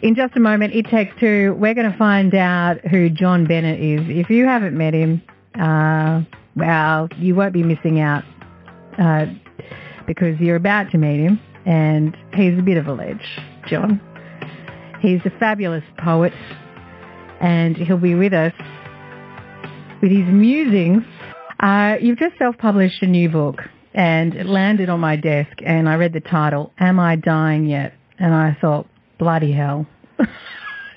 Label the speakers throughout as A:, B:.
A: In just a moment, It Takes Two, we're going to find out who John Bennett is. If you haven't met him, well, you won't be missing out because you're about to meet him, and he's a bit of a ledge, John. He's a fabulous poet, and he'll be with us with his musings. You've just self-published a new book, and it landed on my desk, and I read the title, Am I Dying Yet? And I thought, bloody hell.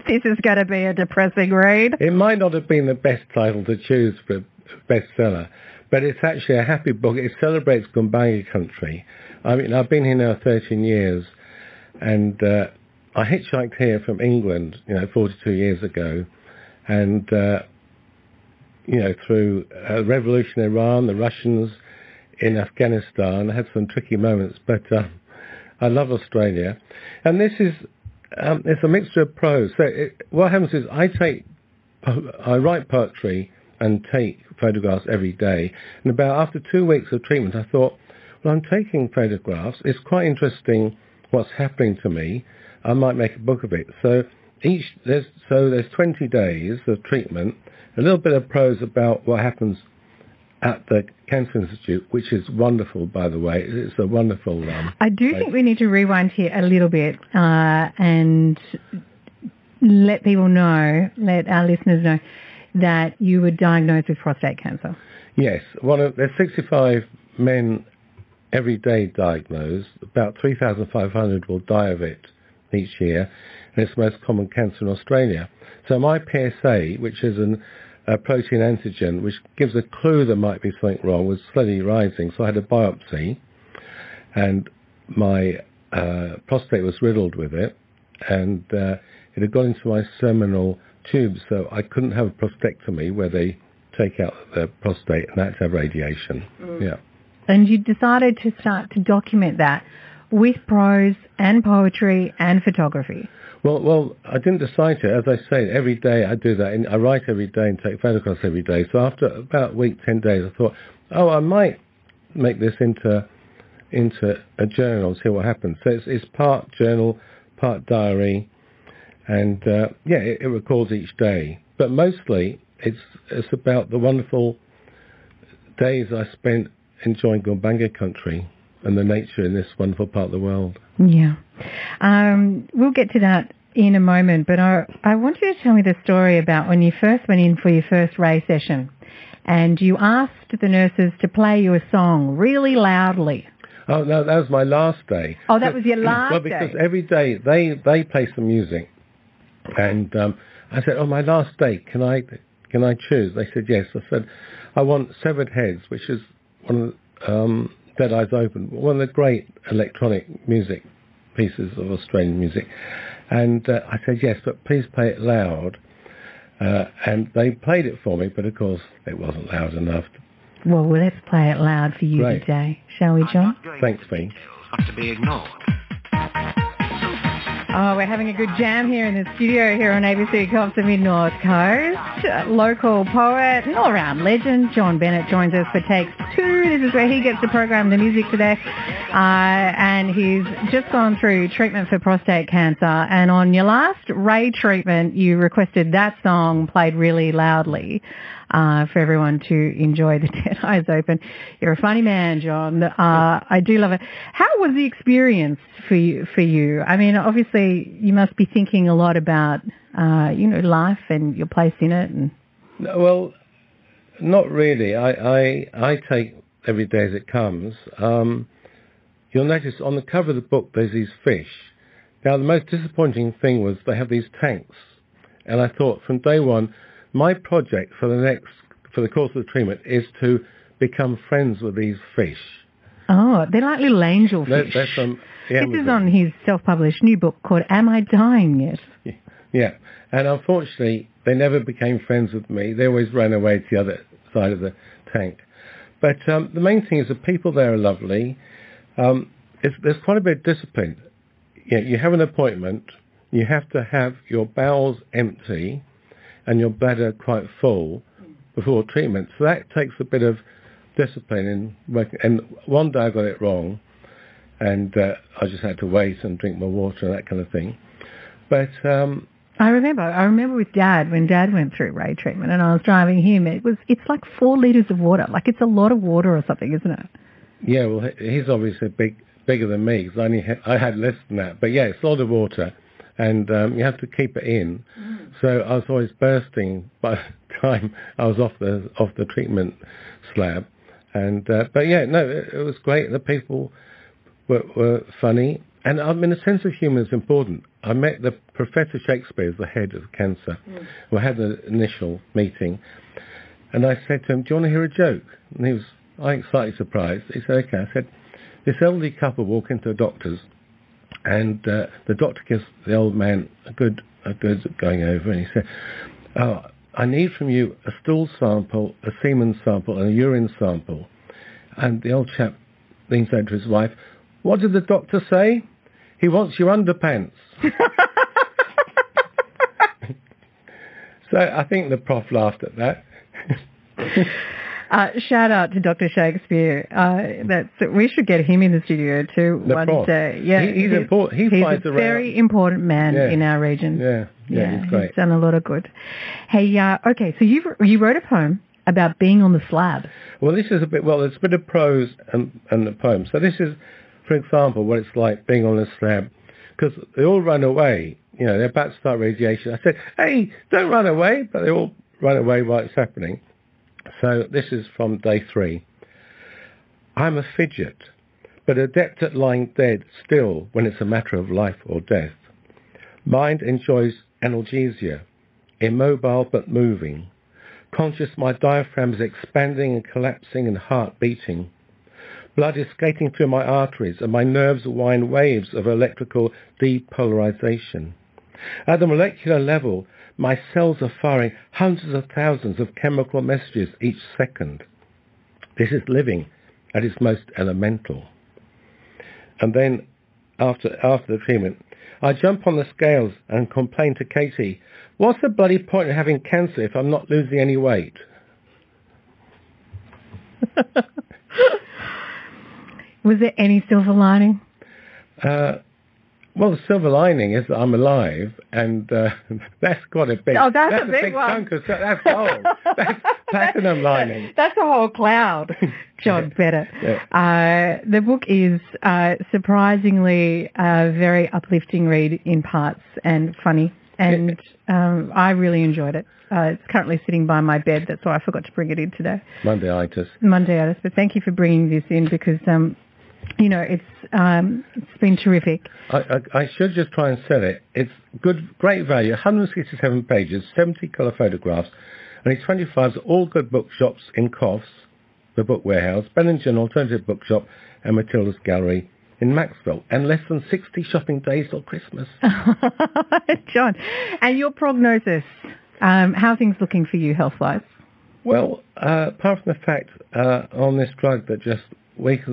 A: This is going to be a depressing read.
B: It might not have been the best title to choose for a bestseller, but it's actually a happy book. It celebrates Gumbaynggirr Country. I mean, I've been here now 13 years, and I hitchhiked here from England, 42 years ago, and, through the revolution in Iran, the Russians in Afghanistan, I had some tricky moments, but I love Australia. And this is, it's a mixture of prose. So what happens is I write poetry and take photographs every day. And after 2 weeks of treatment, I thought, well, I'm taking photographs. It's quite interesting what's happening to me. I might make a book of it. So there's 20 days of treatment, a little bit of prose about what happens at the Cancer Institute, which is wonderful, by the way. It's a wonderful
A: I do think we need to rewind here a little bit and let our listeners know that you were diagnosed with prostate cancer.
B: Yes. There's 65 men every day diagnosed. About 3,500 will die of it each year, and it's the most common cancer in Australia. So my PSA, which is a protein antigen, which gives a clue there might be something wrong, was slowly rising. So I had a biopsy, and my prostate was riddled with it, and it had gone into my seminal tubes, so I couldn't have a prostatectomy where they take out the prostate, and I had to have radiation. Yeah.
A: And you decided to start to document that with prose and poetry and photography.
B: Well, I didn't decide to. As I say, every day I do that. I write every day and take photographs every day. So after about a week, 10 days, I thought, I might make this into a journal and see what happens. So it's part journal, part diary, and it records each day. But mostly it's about the wonderful days I spent enjoying Gumbaynggirr Country and the nature in this wonderful part of the world.
A: Yeah. We'll get to that in a moment, but I want you to tell me the story about when you first went in for your first Ray session and you asked the nurses to play your song really loudly.
B: Oh, no, that was my last day.
A: Oh, that was your last day?
B: Well, because every day they play some music. And I said, my last day, can I choose? They said, yes. I said, I want Severed Heads, which is one of Dead Eyes Open, one of the great electronic music pieces of Australian music. And I said, yes, but please play it loud. And they played it for me, but of course it wasn't loud enough.
A: Well, let's play it loud for you today. Shall we, John?
B: Thanks, Fi.
C: To be ignored.
A: Oh, we're having a good jam here in the studio here on ABC Cops of Mid-North Coast. Local poet and all-round legend John Bennett joins us for Takes Two. This is where he gets to program the music today. And he's just gone through treatment for prostate cancer. And on your last Ray treatment, you requested that song played really loudly for everyone to enjoy. The Dead Eyes Open. You're a funny man, John. I do love it. How was the experience for you? I mean, obviously, you must be thinking a lot about, life and your place in it. And
B: well, not really. I take every day as it comes. You'll notice on the cover of the book, there's these fish. Now, the most disappointing thing was they have these tanks. And I thought from day one, my project for the course of the treatment is to become friends with these fish.
A: Oh, they're like little angel fish.
B: This is
A: on his self-published new book called Am I Dying Yet?
B: Yeah, and unfortunately, they never became friends with me. They always ran away to the other side of the tank. But the main thing is the people there are lovely. There's quite a bit of discipline. You have an appointment. You have to have your bowels empty and your bladder quite full before treatment. So that takes a bit of discipline in working. And one day I got it wrong, and I just had to wait and drink more water and that kind of thing. But
A: I remember with Dad, when Dad went through ray treatment and I was driving him, it's like 4 litres of water. Like it's a lot of water or something, isn't it?
B: Yeah, well, he's obviously bigger than me because I had less than that. But yeah, it's a lot of water, and you have to keep it in. So I was always bursting by the time I was off the treatment slab. And but yeah, no, it was great. The people were funny, and I mean, a sense of humour is important. I met the Professor Shakespeare, as the head of cancer. We had an initial meeting, and I said to him, "Do you want to hear a joke?" And he was, I think, slightly surprised. He said, "Okay." I said, "This elderly couple walk into a doctor's, and the doctor gives the old man a good going over, and he said, 'Oh, I need from you a stool sample, a semen sample, and a urine sample.' And the old chap leans over to his wife. 'What did the doctor say?' 'He wants your underpants.'" So I think the prof laughed at that.
A: Shout out to Dr. Shakespeare. We should get him in the studio too one day. Yeah,
B: he's important. He's
A: a very important man in our region.
B: Yeah, he's great.
A: He's done a lot of good. Hey, okay, so you wrote a poem about being on the slab.
B: Well, this is there's a bit of prose and the poem. So this is, for example, what it's like being on a slab, because they all run away. You know, they're about to start radiation. I said, "Hey, don't run away," but they all run away while it's happening. So this is from day 3. "I'm a fidget, but adept at lying dead still when it's a matter of life or death. Mind enjoys analgesia, immobile but moving. Conscious my diaphragm is expanding and collapsing and heart beating. Blood is skating through my arteries and my nerves wind waves of electrical depolarization. At the molecular level, my cells are firing hundreds of thousands of chemical messages each second. This is living at its most elemental." And then, after the treatment, "I jump on the scales and complain to Katie, 'What's the bloody point of having cancer if I'm not losing any weight?'"
A: Was there any silver lining?
B: Well, the silver lining is that I'm alive, and that's got a big...
A: Oh, that's a big one.
B: Chunk of, that's gold. That's platinum lining.
A: That's a whole cloud, John Bennett. Yeah. The book is surprisingly a very uplifting read in parts and funny, and I really enjoyed it. It's currently sitting by my bed. That's why I forgot to bring it in today. Mondayitis. But thank you for bringing this in because... it's been terrific.
B: I should just try and sell it. It's great value, 167 pages, 70 colour photographs, and it's 25 at all good bookshops in Coffs, the Book Warehouse, Bennington Alternative Bookshop, and Matilda's Gallery in Maxwell, and less than 60 shopping days till Christmas.
A: John, and your prognosis, how are things looking for you health-wise?
B: Well, apart from the fact on this drug that just...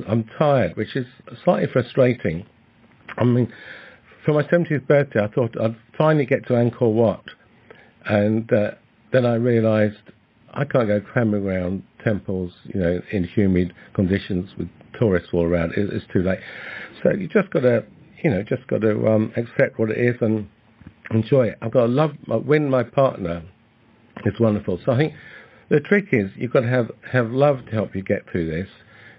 B: I'm tired, which is slightly frustrating. I mean, for my 70th birthday, I thought I'd finally get to Angkor Wat, and then I realised I can't go clambering around temples, in humid conditions with tourists all around. It's too late. So you just got to, accept what it is and enjoy it. I've got to win my partner. It's wonderful. So I think the trick is you've got to have love to help you get through this.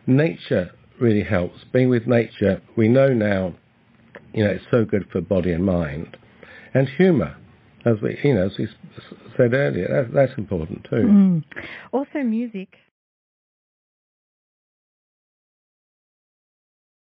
B: Nature really helps. Being with nature, we know now, it's so good for body and mind. And humour, as we said earlier, that's important too.
A: Also music.